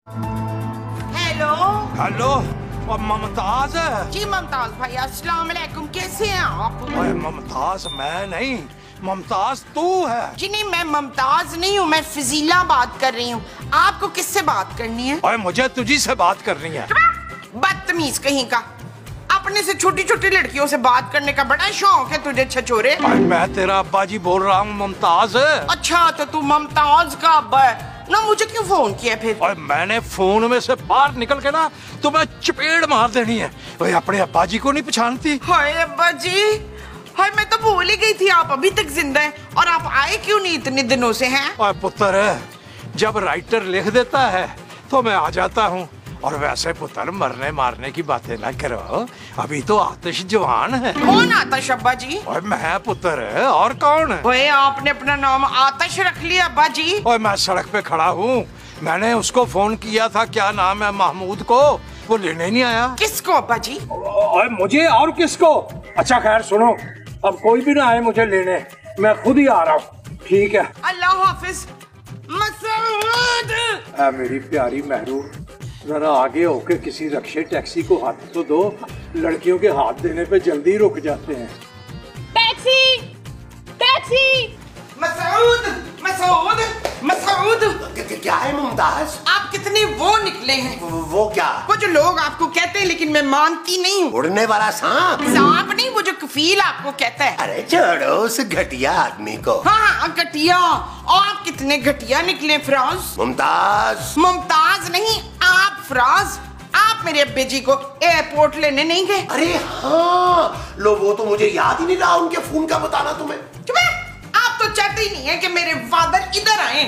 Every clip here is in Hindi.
हेलो हेलो, मुमताज है जी। मुमताज भाई अस्सलाम वालेकुम, कैसे हैं आप? ओए मुमताज मैं नहीं, मुमताज तू है। जी नहीं, मैं मुमताज नहीं हूँ, मैं फजीला बात कर रही हूँ। आपको किससे बात करनी है? ओए मुझे तुझी से बात करनी है। बदतमीज कहीं का, अपने से छोटी छोटी लड़कियों से बात करने का बड़ा शौक है तुझे छछोरे। मैं तेरा अब्बा जी बोल रहा हूँ मुमताज। अच्छा तो तू मुमताज का अब्बा है ना? मुझे क्यों फोन किया फिर? और मैंने फोन में से बाहर निकल के ना तुम्हें चपेड़ मार देनी है। ओए अपने अब्बा जी को नहीं पहचानती? हाय अब्बा जी, हाय मैं तो भूल ही गई थी आप अभी तक जिंदा हैं। और आप आए क्यों नहीं इतने दिनों से हैं? ओए पुत्र, जब राइटर लिख देता है तो मैं आ जाता हूँ। और वैसे पुत्र मरने मारने की बातें ना करो, अभी तो आतिश जवान है। कौन आतिश अब्बा जी? और मैं पुत्र, और कौन है? ओए आपने अपना नाम आतिश रख लिया अब्बा जी। और मैं सड़क पे खड़ा हूँ, मैंने उसको फोन किया था, क्या नाम है, महमूद को, वो लेने नहीं आया। किसको अब्बा जी? और मुझे और किसको? अच्छा खैर सुनो, अब कोई भी ना आए मुझे लेने, मैं खुद ही आ रहा हूँ। ठीक है, अल्लाह हाफिज। मसूद, मेरी प्यारी महरू, जरा आगे होके किसी रक्शे टैक्सी को हाथ तो दो, लड़कियों के हाथ देने पे जल्दी रुक जाते हैं। Taxi, taxi. मसूद, मसूद, मसूद। क्या है मुमताज? आप कितने वो निकले हैं। वो क्या? वो जो लोग आपको कहते हैं लेकिन मैं मानती नहीं हूँ। उड़ने वाला सांप? सांप नहीं, वो जो कफील आपको कहता है। अरे छोड़ो उस घटिया आदमी को। हाँ घटिया। और आप कितने घटिया निकले फराज। मुमताज। मुमताज नहीं, आप फराज। आप मेरे अब्बे जी को एयरपोर्ट लेने नहीं गए? अरे हाँ, लो वो तो मुझे याद ही नहीं रहा उनके फोन का बताना तुम्हें। आप तो चाहते ही नहीं है कि मेरे फादर इधर आए।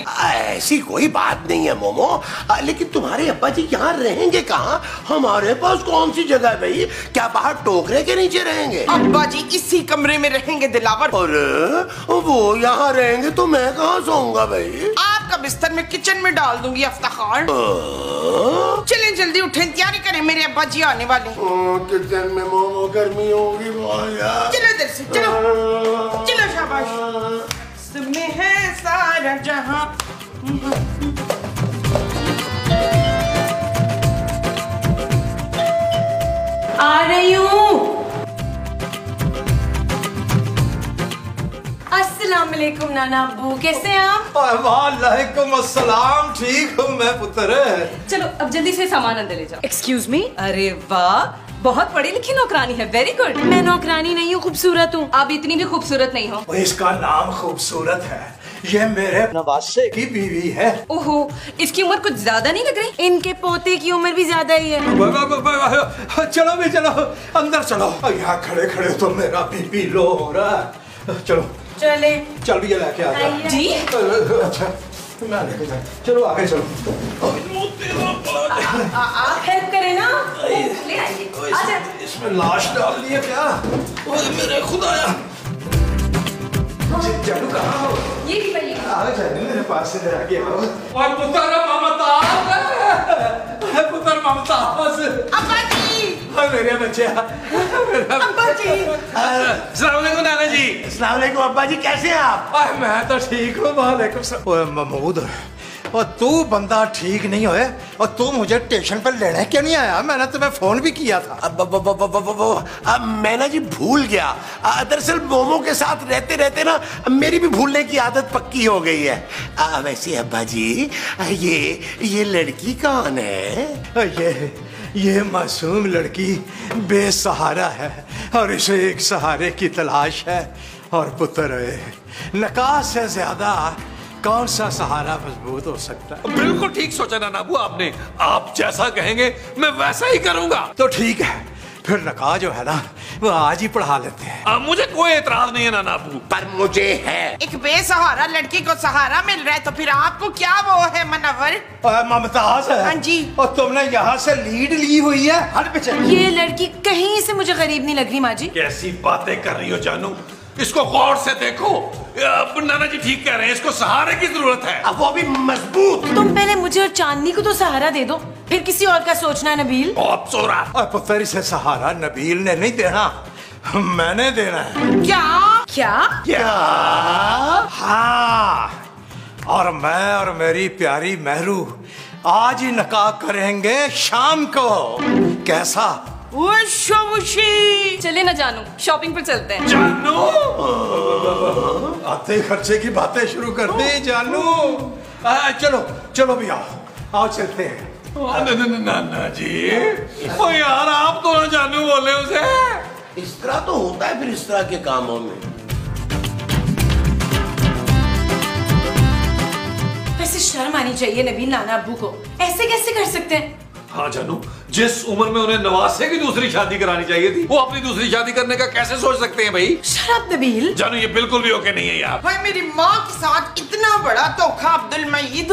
ऐसी कोई बात नहीं है मोमो, लेकिन तुम्हारे अब्बा जी यहाँ रहेंगे कहाँ? हमारे पास कौन सी जगह है भाई? क्या बाहर टोकरे के नीचे रहेंगे? अब्बा जी इसी कमरे में रहेंगे दिलावर। अरे वो यहाँ रहेंगे तो मैं कहाँ सोऊंगा भाई? आपका बिस्तर मैं किचन में डाल दूंगी अफ्ताखार। चलें जल्दी उठें, तैयारी करें, मेरे अब्बा जी आने वाले। किचन में मोमो गर्मी होगी बहुत यार। चलो इधर से, चलो चलो, शाबाश। तुम्हें है सारा जहां। आ रही हूँ। अस्सलाम वालेकुम नाना अब्बू, कैसे हैं आप? वालेकुम अस्सलाम, ठीक हूँ मैं पुत्र। चलो अब जल्दी से सामान अंदर ले जाओ। Excuse me. अरे वाह, बहुत पढ़ी लिखी नौकरानी है, वेरी गुड। मैं नौकरानी नहीं हूँ, खूबसूरत हूँ। आप इतनी भी खूबसूरत नहीं हो। इसका नाम खूबसूरत है, ये मेरे नवासे की बीवी है। ओहो, इसकी उम्र कुछ ज्यादा नहीं लग रही? इनके पोते की उम्र भी ज्यादा ही है। चलो भी चलो, अंदर चलो। यहाँ खड़े खड़े तो मेरा बीपी लो हो रहा है। चलो चले। चल भी ये लेके आ जा। जी अच्छा मैं लेके जा, चलो आगे चलो। आप हेल्प करें ना, ले आइए। आजा। इसमें लाश डाल दी है क्या? ओए मेरे खुदाया, जादू कहाँ हो? ये भी पहले आ जाने मेरे पास से जरा के आओ। और पुत्र ममताज, पुत्र ममताज। अब्बा जी, मेरे बच्चे, अब्बा जी। अस्सलाम वालेकुम नाना जी। अस्सलाम वालेकुम अब्बा जी, कैसे हैं आप? मैं तो ठीक हूँ, वालेकुम सलाम। ओए महमूद, और तू बंदा ठीक नहीं होए, और तू मुझे स्टेशन पर लेने क्यों नहीं आया? मैंने तुम्हें फोन भी किया था। अब मैं ना जी भूल गया। दरअसल मोमो के साथ रहते रहते ना मेरी भी भूलने की आदत पक्की हो गई है। वैसे अब्बा जी, ये लड़की कौन है? ये मासूम लड़की बेसहारा है और इसे एक सहारे की तलाश है। और पुत्र, नकाश से ज्यादा कौन सा सहारा मजबूत हो सकता है? बिल्कुल ठीक सोचा नाना अबू आपने। आप जैसा कहेंगे मैं वैसा ही करूंगा। तो ठीक है, फिर नकाह जो है ना वो आज ही पढ़ा लेते हैं। मुझे कोई एतराज नहीं है नाना अबू। पर मुझे है। एक बेसहारा लड़की को सहारा मिल रहा है तो फिर आपको क्या वो है मनवर? मुमताज है। हाँ जी। और तुमने यहाँ से लीड ली हुई है। हट पीछे। ये लड़की कहीं से मुझे गरीब नहीं लग रही माँ जी। कैसी बातें कर रही हो जानू, इसको गौर से देखो। नाना जी ठीक कह रहे हैं, इसको सहारे की जरूरत है। अब वो भी मजबूत। तुम पहले मुझे और चांदनी को तो सहारा दे दो, फिर किसी और का सोचना है नबील। बहुत सोरा। और पुत्र, इसे सहारा नबील ने नहीं देना, मैंने देना है। क्या क्या? क्या? हाँ, और मैं और मेरी प्यारी महरू आज ही निकाह करेंगे शाम को, कैसा? चले ना जानू, शॉपिंग पर चलते हैं। जानू आते खर्चे की बातें शुरू कर दी जानू। चलो चलो भी आओ चलते हैं। नाना जी, ओ यार आप तो ना जानू बोले उसे। इस तरह तो होता है फिर इस तरह के कामों में। वैसे शर्म आनी चाहिए नबील नाना अब्बू को, ऐसे कैसे कर सकते हैं? हाँ जानू, जिस उम्र में उन्हें नवासे की दूसरी शादी करानी चाहिए थी, वो अपनी दूसरी शादी करने का कैसे सोच सकते हैं भाई? Shut up Nabeel. जानू ये बिल्कुल भी ओके नहीं है यार। भाई मेरी माँ के साथ इतना बड़ा धोखा अब्दुल मईद।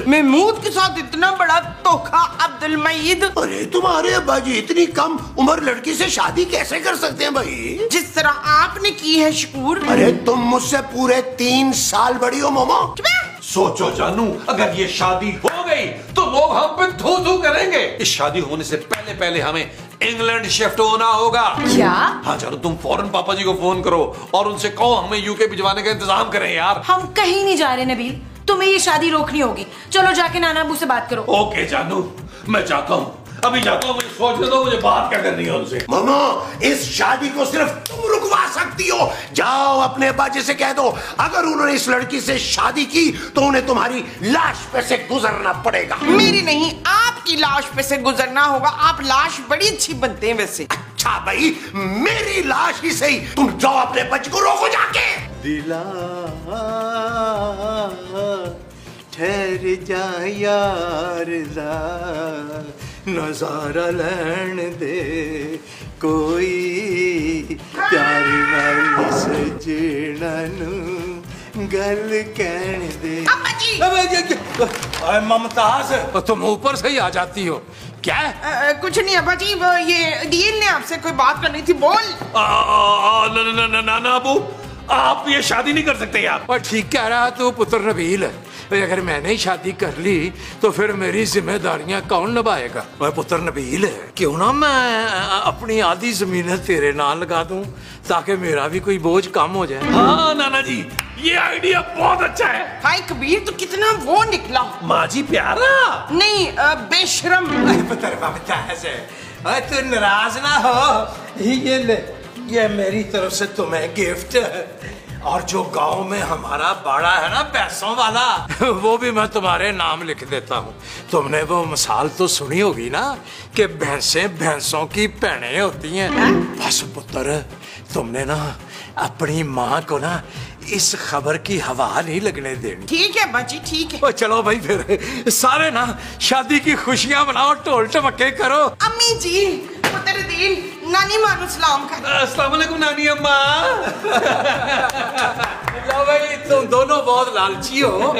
महमूद के साथ इतना बड़ा धोखा अब्दुल मईद। अरे तुम्हारे अब्बा जी इतनी कम उम्र लड़की से शादी कैसे कर सकते हैं भाई? जिस तरह आपने की है शकूर। अरे तुम मुझसे पूरे 3 साल बड़ी हो मोमो। सोचो जानू, अगर ये शादी हो गई तो लोग हम पे थू थू करेंगे। इस शादी होने से पहले पहले हमें इंग्लैंड शिफ्ट होना होगा। क्या? हाँ जानू, तुम फौरन पापा जी को फोन करो और उनसे कहो हमें यूके भिजवाने का इंतजाम करें यार। हम कहीं नहीं जा रहे नबील, तुम्हें ये शादी रोकनी होगी। चलो जाके नाना अब्बू से बात करो। ओके जानू, मैं जाता हूँ, अभी जाता हूँ। मुझे सोचने दो मुझे बात क्या करनी है उनसे। मोमो, इस शादी को सिर्फ तुम रुकवा सकती हो। जाओ अपने अब्बा जी से कह दो, अगर उन्होंने इस लड़की से शादी की तो उन्हें तुम्हारी लाश पे से गुजरना पड़ेगा। मेरी नहीं, आपकी लाश पे से गुजरना होगा। आप लाश बड़ी अच्छी बनते हैं वैसे। अच्छा भाई, मेरी लाश ही सही। तुम जाओ अपने बच्चे को रोको जाके। दिला ठहर जा यार, नजारा लैन दे कोई प्यार नाल सजना नू गल कहन दे। ममताज, तुम ऊपर से ही आ जाती हो क्या? कुछ नहीं अब्बा जी, ये दीन ने आपसे कोई बात करनी थी, बोल। नाना अबू, आप ये शादी नहीं कर सकते यार। और ठीक कह रहा तू पुत्र नबील। अगर मैंने ही शादी कर ली तो फिर मेरी जिम्मेदारियां कौन निभाएगा? मैं पुत्र नबील, क्यों ना मैं अपनी आधी जमीनें तेरे नाम लगा दूं ताकि मेरा भी कोई बोझ कम हो जाए। हाँ नाना जी, ये आइडिया बहुत अच्छा है। हाय कबीर, तो कितना वो निकला। माँ जी प्यारा नहीं, बेशरम। पुत्र ममताज, तू नाराज ना हो, ये मेरी तरफ से तुम्हें गिफ्ट है। और जो गांव में हमारा बाड़ा है ना भैंसों वाला, वो भी मैं तुम्हारे नाम लिख देता हूँ। तुमने वो मिसाल तो सुनी होगी ना कि भैंसें भैंसों की भैनें होती हैं। बस पुत्र, तुमने ना अपनी माँ को ना इस खबर की हवा नहीं लगने देनी। ठीक है अब्बा जी, ठीक है। चलो भाई फिर सारे ना शादी की खुशियां मनाओ, ढोल ढमक्के करो। अम्मी जी, पुत्र दीन, नानी मानो सलाम कर। अस्सलाम वालेकुम नानी अम्मा। लो भाई, तुम दोनों बहुत लालची हो।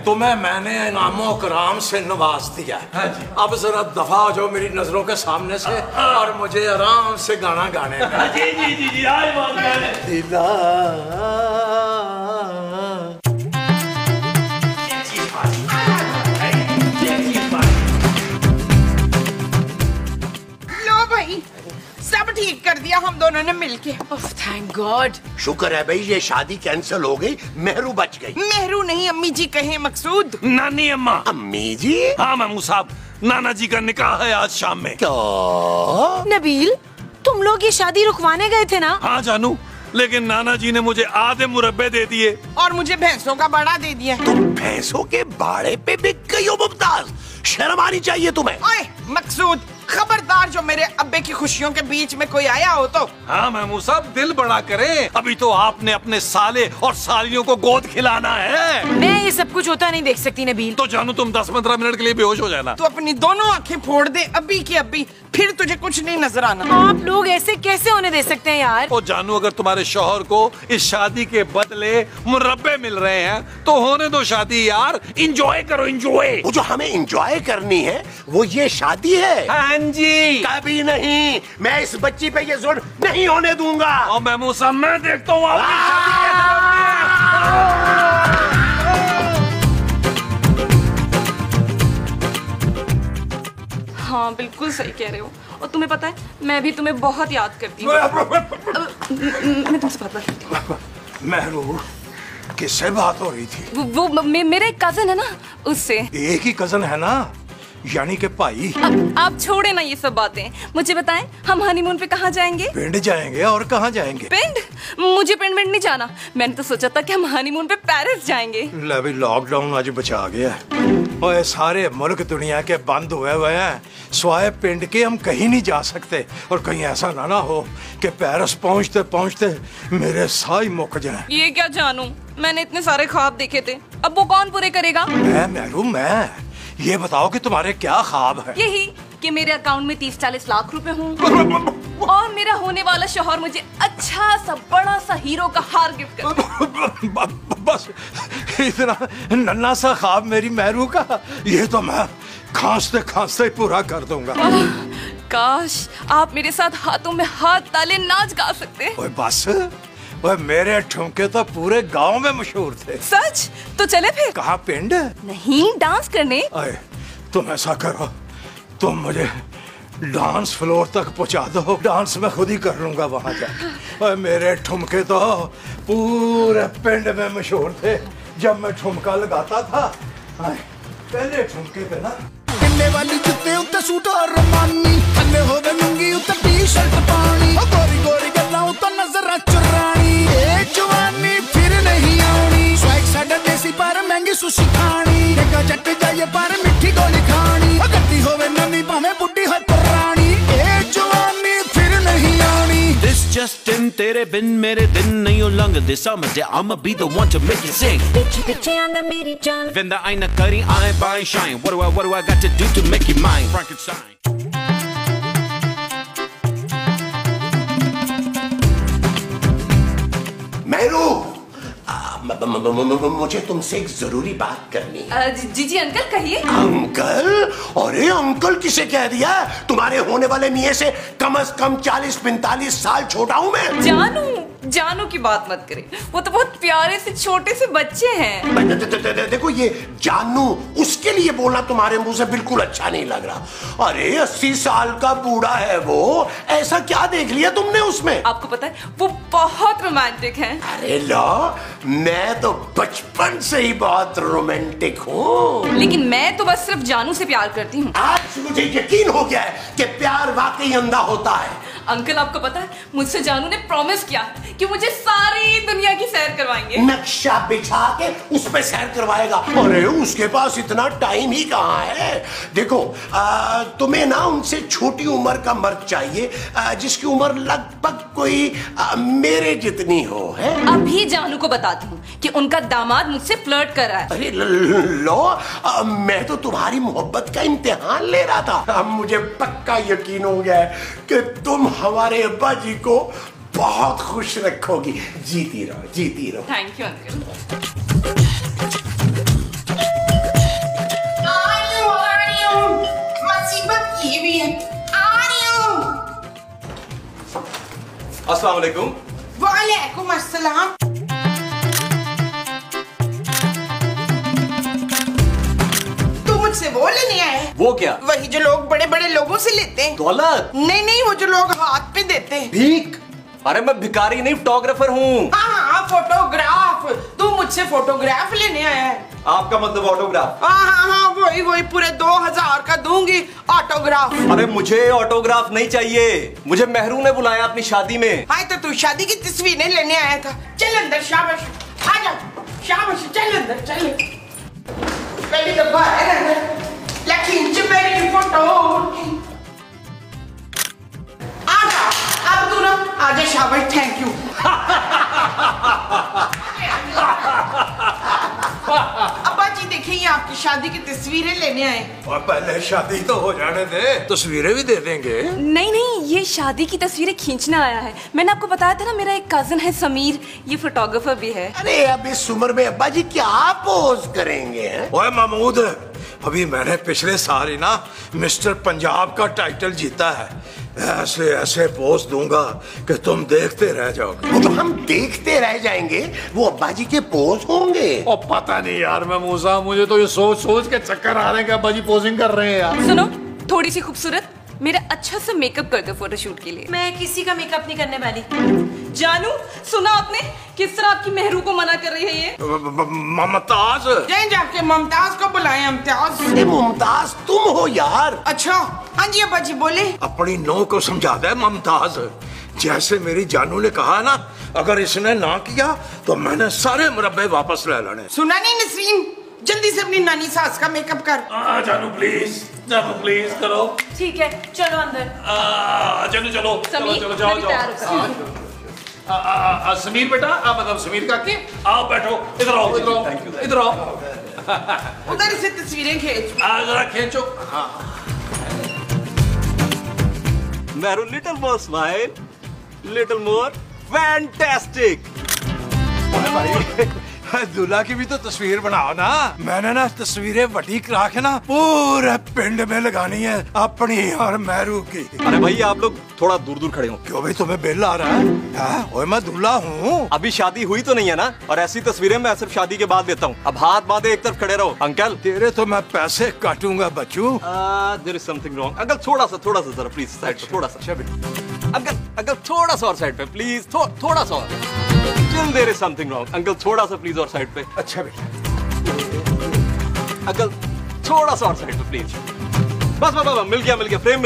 तुम्हें मैंने इनामों कराम से नवाज दिया। हाँ जी। अब जरा दफा हो जाओ मेरी नजरों के सामने से और मुझे आराम से गाना गाने दो। जी जी जी जी, आज बात है। दिला लो भाई, सब ठीक कर दिया हम दोनों ने मिलके। Thank God. शुक्र है भाई, ये शादी कैंसिल हो गई, मेहरू बच गई। मेहरू नहीं, अम्मी जी कहे मकसूद। नानी अम्मा। अम्मी जी? हाँ मामू साहब, नाना जी का निकाह है आज शाम में। क्या? नबील, तुम लोग ये शादी रुकवाने गए थे ना? हाँ जानू, लेकिन नाना जी ने मुझे आधे मुरब्बे दे दिए और मुझे भैंसों का बड़ा दे दिया। तुम भैंसों के बाड़े पे बिक गई हो मुमताज, शर्म आनी चाहिए तुम्हें। ओए मकसूद, खबरदार जो मेरे अब्बे की खुशियों के बीच में कोई आया हो तो। हाँ मामू साहब, दिल बड़ा करें, अभी तो आपने अपने साले और सालियों को गोद खिलाना है। मैं ये सब कुछ होता नहीं देख सकती नबील। तो जानू तुम 10-15 मिनट के लिए बेहोश हो जाना। तू अपनी दोनों आंखें फोड़ दे अब्बी की अब्बी, फिर तुझे कुछ नहीं नजर आना। आप लोग ऐसे कैसे होने दे सकते हैं यार? ओ जानू, अगर तुम्हारे शौहर को इस शादी के बदले मुरब्बे मिल रहे हैं तो होने दो शादी यार, इंजॉय करो इंजॉय। वो जो हमें इंजॉय करनी है वो ये शादी है। हाँ जी। कभी नहीं, मैं इस बच्ची पे ये जोर नहीं होने दूंगा। और मामू साहब, मैं देखता हूँ आपकी शादी कैसे होती है। हाँ बिल्कुल सही कह रहे हो, और तुम्हें पता है मैं भी तुम्हें बहुत याद करती हूँ। मैं तुमसे बात करती हूँ। मेहरू, किससे बात हो रही थी? वो मेरा एक कजन है ना, उससे। एक ही कजन है ना, यानी कि भाई। आप छोड़े ना ये सब बातें, मुझे बताएं हम हनीमून पे कहाँ जाएंगे? पिंड जाएंगे। और कहाँ जाएंगे? पिंड? मुझे पिंड नहीं जाना। मैंने तो सोचा था कि हम हनीमून पे पेरिस जाएंगे। ले लॉकडाउन आज बचा गया। और सारे मुल्क दुनिया के बंद हुए हैं, स्वाय पिंड के हम कहीं नहीं जा सकते। और कहीं ऐसा ना हो कि पेरिस पहुंचते पहुंचते मेरे साई मुक जाए। ये क्या जानू, मैंने इतने सारे ख्वाब देखे थे, अब वो कौन पूरे करेगा? मैं ये बताओ कि तुम्हारे क्या ख्वाब है? यही कि मेरे अकाउंट में 30-40 लाख रुपए हों और मेरा होने वाला शौहर मुझे अच्छा सा बड़ा सा हीरो का हार गिफ्ट करे। बस इतना नन्हा सा ख्वाब मेरी महरू का, ये तो मैं खांसते खांसते ही पूरा कर दूंगा। काश आप मेरे साथ हाथों में हाथ डाले नाच गा सकते। ओए बस, ओए मेरे ठुमके तो पूरे गांव में मशहूर थे। सच? तो चले फिर। कहाँ? पिंड? नहीं, डांस करने। अरे तुम ऐसा करो, तुम मुझे डांस फ्लोर तक पहुंचा दो, डांस मैं खुद ही कर लूंगा वहां जाके। ओए मेरे ठुमके तो पूरे पिंड में मशहूर थे जब मैं ठुमका लगाता था। पहले ठुमके पे ना किन्ने वाली जुत्ते उत्ते सूट और रमानी, थल्ले होवे लुंगी उत्ते टी-शर्ट पानी, गोरी गोरी गल्लां उत्ते नजर चुरानी, ए जवानी फिर नहीं आनी, स्वैग साडा देसी पर महंगी सुशी खानी, देखा जट जाए पर मिठी गोली खानी, गद्दी होवे नवी भाਵੇਂ बुड्ढी हो पुरानी, ए जवानी फिर नहीं आनी। This just in, तेरे बिन मेरे दिन नहीं लंघदे समझदे, I'ma be the one to make you sing। पीछे आंदा मेरी जान, Wenn the आईना करी आए बाएं shine, what do I got to do to make you mine? Frankenstein। महरू, मुझे तुमसे एक जरूरी बात करनी है। जी अंकल कहिए। अंकल? अरे अंकल किसे कह दिया? तुम्हारे होने वाले मियाँ से कम 40-45 साल छोटा हूँ मैं। जानू की बात मत करें, वो तो बहुत प्यारे से छोटे से बच्चे हैं। देखो ये जानू, उसके लिए बोलना तुम्हारे मुंह से बिल्कुल अच्छा नहीं लग रहा। अरे 80 साल का बूढ़ा है वो, ऐसा क्या देख लिया तुमने उसमें? आपको पता है वो बहुत रोमांटिक है। अरे लो, मैं तो बचपन से ही बहुत रोमांटिक हूँ। लेकिन मैं तो बस सिर्फ जानू से प्यार करती हूँ। आज मुझे यकीन हो गया है कि प्यार वाकई अंधा होता है। अंकल आपको पता है मुझसे जानू ने प्रॉमिस किया कि मुझे सारी दुनिया की सैर करवाएंगे। नक्शा बिछा के उस पे सैर करवाएगा। अरे उसके पास इतना टाइम ही कहाँ है। देखो तुम्हें ना उनसे छोटी उम्र का मर्द चाहिए, जिसकी उम्र लगभग कोई मेरे जितनी हो है। अभी जानू को बताती हूँ कि उनका दामाद मुझसे फ्लर्ट कर रहा है। अरे लो, मैं तो तुम्हारी मोहब्बत का इम्तिहान ले रहा था। अब मुझे पक्का यकीन हो गया है कि तुम हमारे अब्बा जी को बहुत खुश रखोगी। जीती रहो, जीती रहो। Thank you uncle. मुसीबत ये भी है। अस्सलाम वालेकुम। वालेकुम अस्सलाम। मुझसे वो लेने आए? वो क्या? वही जो लोग बड़े बड़े लोगों से लेते हैं। दौलत? नहीं, वो जो लोग हाथ पे देते हैं। भीख? अरे मैं भिखारी नहीं, फोटोग्राफर हूँ। हाँ, फोटोग्राफ। तू मुझसे फोटोग्राफ लेने आया है? आपका मतलब ऑटोग्राफ? हाँ, वही पूरे 2000 का दूंगी ऑटोग्राफ। अरे मुझे ऑटोग्राफ नहीं चाहिए, मुझे महरू ने बुलाया अपनी शादी में। हाँ तो तू शादी की तस्वीरें लेने आया था। चल अंदर, शाबाश, आ जा, शाबाश, चल अंदर, चल। पहले डब्बा है ना, लेकिन जब मेरी फोटो आजा, अब तू ना आजा, शाबाश, थैंक यू। अब्बा जी देखिए, ये आपकी शादी की तस्वीरें लेने आए। और पहले शादी तो हो जाने दे, तस्वीरें भी दे देंगे। नहीं, ये शादी की तस्वीरें खींचना आया है। मैंने आपको बताया था ना, मेरा एक कजन है समीर, ये फोटोग्राफर भी है। अरे अब इस उम्र में अब्बा जी क्या पोज करेंगे? ओए महमूद, अभी मैंने पिछले साल ही ना मिस्टर पंजाब का टाइटल जीता है। ऐसे ऐसे पोज दूंगा कि तुम देखते रह जाओगे। वो तो हम देखते रह जाएंगे, वो अब्बा जी के पोज होंगे। और पता नहीं यार, मैं मूसा, मुझे तो ये सोच सोच के चक्कर आ रहे हैं कि अब्बा जी पोजिंग कर रहे हैं यार। सुनो, थोड़ी सी खूबसूरत मेरा अच्छा सा मेकअप कर दो फोटोशूट के लिए। मैं किसी का मेकअप नहीं करने वाली। जानू, सुना आपने किस तरह आपकी मेहरू को मना कर रही है ये? ममताज, जाए जाके ममताज को बुलाएं। मुमताज, मुमताज तुम हो यार। अच्छा, हाँ जी अब्बा जी बोले। अपनी नौ को समझा दे मुमताज, जैसे मेरी जानू ने कहा ना, अगर इसने ना किया तो मैंने सारे मुरब्बे वापस ले लेने। सुना नहीं नसरीन, जल्दी से अपनी नानी सास का मेकअप कर। जानू प्लीज करो। ठीक है, चलो अंदर। चलो चलो चलो चलो जाओ। समीर बेटा, मतलब समीर काकी, आओ बैठो, इधर आओ इधर आओ इधर आओ। उधर से तस्वीरें खींच। जरा खींचो। Mehru, little more smile, little more fantastic. दूल्हा की भी तो तस्वीर बनाओ ना। मैंने ना तस्वीरें बड़ी करा के ना पूरे पिंड में लगानी है, अपनी और मेहरू की। अरे भाई आप लोग थोड़ा दूर दूर खड़े हो। क्यों भाई, तुम्हें बिल आ रहा है? ओए मैं दूल्हा हूँ। अभी शादी हुई तो नहीं है ना, और ऐसी तस्वीरें मैं सिर्फ शादी के बाद देता हूँ। अब हाथ बांधे एक तरफ खड़े रहो। अंकल तेरे तो मैं पैसे काटूंगा बच्चू। There is something wrong. Uncle थोड़ा सा जरा प्लीज साइड पे, थोड़ा सा। अंकल थोड़ा सा और साइड पे प्लीज, थोड़ा सा और। Still there is something wrong. Uncle थोड़ा सा प्लीज और साइड पे। अच्छा बेटा। अंकल थोड़ा सा और साइड पे प्लीज। बस मिल गया, फ्रेम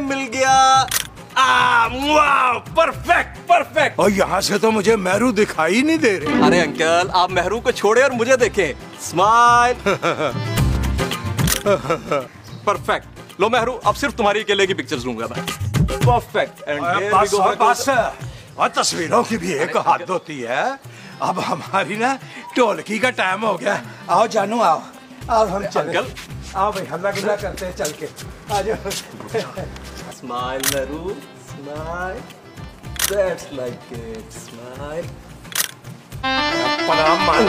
मिल गया। वाह, परफेक्ट। और यहाँ से तो मुझे मेहरू दिखाई नहीं दे रही। अरे अंकल, आप मेहरू को छोड़े और मुझे देखें। स्माइल। परफेक्ट। लो मेहरू, अब सिर्फ तुम्हारी अकेले की पिक्चर्स लूंगा मैं। परफेक्ट। एंड और तस्वीरों की भी एक हद होती है। अब हमारी ना ढोलकी का टाइम हो गया। आओ जानू, आओ हम चले। आओ भाई, हल्ला गिल्ला करते हैं चल के। आ जाओ। Smile Mehru, smile. That's like it, smile. प्रणाम मान।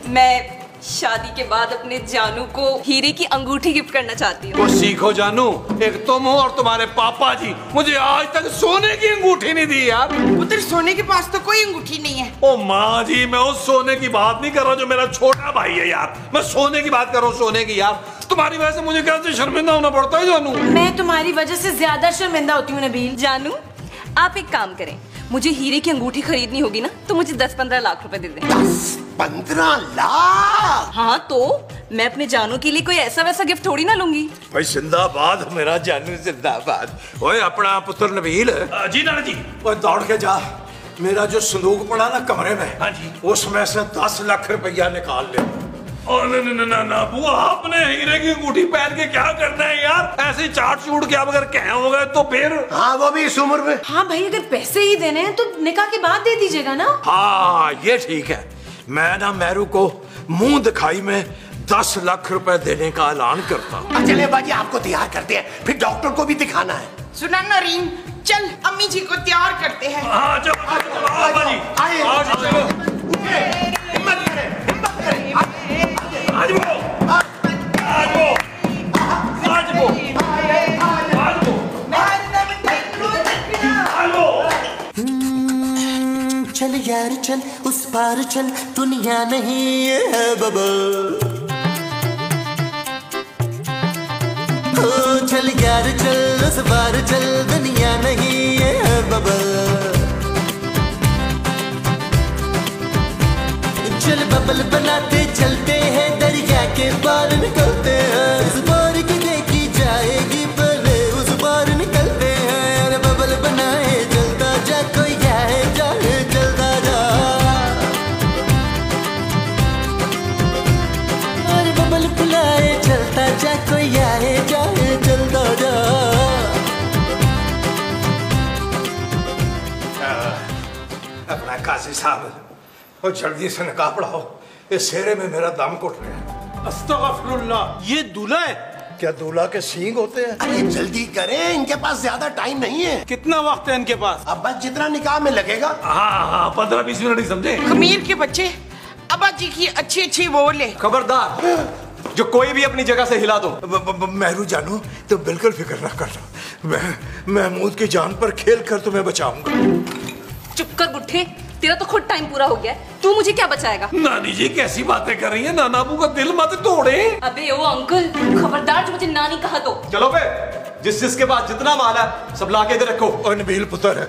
मैं शादी के बाद अपने जानू को हीरे की अंगूठी गिफ्ट करना चाहती हूँ। सीखो जानू, एक तुम हो और तुम्हारे पापा जी मुझे आज तक सोने की अंगूठी नहीं दी यार। उधर सोने के पास तो कोई अंगूठी नहीं है। ओ माँ जी, मैं उस सोने की बात नहीं कर रहा जो मेरा छोटा भाई है यार, मैं सोने की बात कर रहा हूँ, सोने की यार। तुम्हारी वजह से मुझे कैसे शर्मिंदा होना पड़ता है जानू। मैं तुम्हारी वजह से ज्यादा शर्मिंदा होती हूँ नबील। जानू, आप एक काम करें, मुझे हीरे की अंगूठी खरीदनी होगी ना, तो मुझे 10-15 लाख रुपए दे दें। 10-15 लाख? हाँ, तो मैं अपने जानू के लिए कोई ऐसा वैसा गिफ्ट थोड़ी ना लूंगी। भाई जिंदाबाद मेरा जानू, जिंदाबाद। ओए अपना पुत्र नबील। जी नाना जी। ओए दौड़ के जा, मेरा जो संदूक पड़ा ना कमरे में, हाँ जी, उसमें से 10 लाख रुपया निकाल ले। ना बुआ, आपने हीरे की अंगूठी पहन के क्या करना है यार? ऐसे चाट चूट के आप अगर कह हो गए तो फिर। हाँ, वो भी इस उम्र में। हाँ भाई, अगर पैसे ही देने हैं तो निकाह के बाद दे दीजिएगा ना। हाँ ये ठीक है। मैं ना मेहरू को मुंह दिखाई में 10 लाख रुपए देने का ऐलान करता। चले बाजी, आपको तैयार करते हैं, फिर डॉक्टर को भी दिखाना है। सुना नरीन, चल अम्मी जी को तैयार करते हैं। हाँ चलो हिम्मत करें। चल यार चल, उस पार चल, दुनिया नहीं है बबल। चल यार चल, उस पार चल, दुनिया नहीं है बबल। चल बबल बनाते चलते हैं, दरिया के पार निकलते हैं। इस पार की देखी जाएगी, पहले उस पार निकलते हैं। अरे बबल बनाए चलता जा, कोई जाए जाए चलता जा। अरे बबल बुलाए चलता जा, कोई आए जाए चलता जा। अपना काजी साहब, और जल्दी से निकाह पढ़ाओ, इस सेरे में मेरा दम घुट रहा है। अस्तगफिरुल्लाह, ये दूल्हा है? क्या दूल्हा के सींग होते हैं? अरे जल्दी करें, इनके पास ज्यादा टाइम नहीं है। कितना वक्त है इनके पास? अब बस जितना निकाह में लगेगा। हाँ 15-20 मिनट ही समझे। खमीर के बच्चे अब्बा जी की अच्छी अच्छी बोले। खबरदार, जो कोई भी अपनी जगह से हिला दो। मेहरू जानू, तुम बिल्कुल फिक्र ना करो, मैं महमूद की जान पर खेल कर तुम्हें बचाऊंगा। चुप कर गुट्ठे, तेरा तो खुद टाइम पूरा हो गया है, तू मुझे क्या बचाएगा? नानी जी कैसी बातें कर रही है, नाना अबू का दिल मत तोड़े। अबे ओ अंकल, खबरदार जो मुझे नानी कहा तो। चलो बे, जिसके पास जितना माल है सब लाके इधर रखो। और नबील पुत्र है,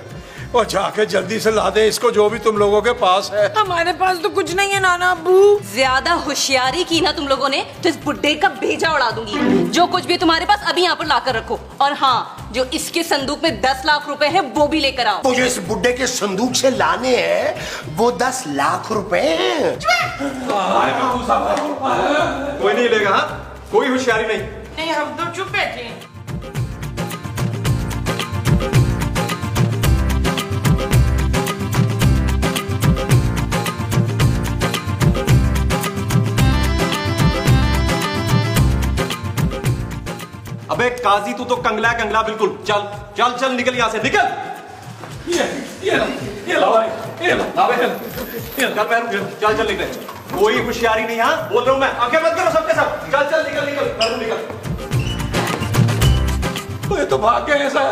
और जाके जल्दी से ला दे इसको जो भी तुम लोगों के पास है। हमारे पास तो कुछ नहीं है नाना अबू। ज्यादा होशियारी की ना तुम लोगों ने तो इस बुड्ढे का भेजा उड़ा दूंगी। जो कुछ भी तुम्हारे पास अभी यहाँ पर लाकर रखो, और हाँ, जो इसके संदूक में 10 लाख रुपए है वो भी लेकर आओ। तो जो इस बुड्ढे के संदूक से लाने हैं वो 10 लाख रुपए हैं। कोई नहीं लेगा, हाँ? कोई होशियारी नहीं। नहीं, हम तो चुप बैठे हैं। अबे काजी, तू तो कंगला कंगला बिल्कुल। चल चल चल, निकल यहाँ से, निकल। ये लो। चल पैर, चल चल निकल। कोई होशियारी नहीं, हाँ बोल रहा हूँ मैं। आंखें बंद करो सबके सब। चल चल निकल निकल पैर निकल। ये तो भाग्य ऐसा है।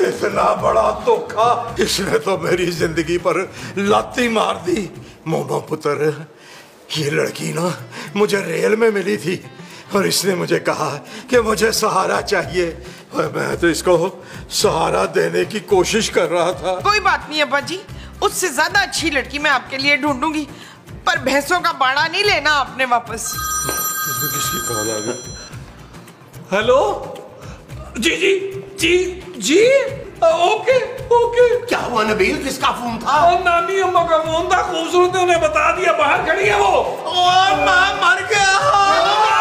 इतना बड़ा धोखा, इसने तो मेरी जिंदगी पर लाती मार दी। मोमो पुत्र, ये लड़की ना मुझे रेल में मिली थी और इसने मुझे कहा कि मुझे सहारा चाहिए, और मैं तो इसको सहारा देने की कोशिश कर रहा था। कोई बात नहीं अब्बा जी, उससे ज्यादा अच्छी लड़की मैं आपके लिए ढूंढूंगी, पर भैंसों का बाड़ा नहीं लेना आपने वापस। किसकी कॉल आ गई? हेलो जी जी जी जी, ओके ओके। क्या हुआ नबील, किसका फोन था? नानी अम्मा का फोन था, खूबसूरत ने उन्हें बता दिया, बाहर खड़ी है वो। माँ मर गया।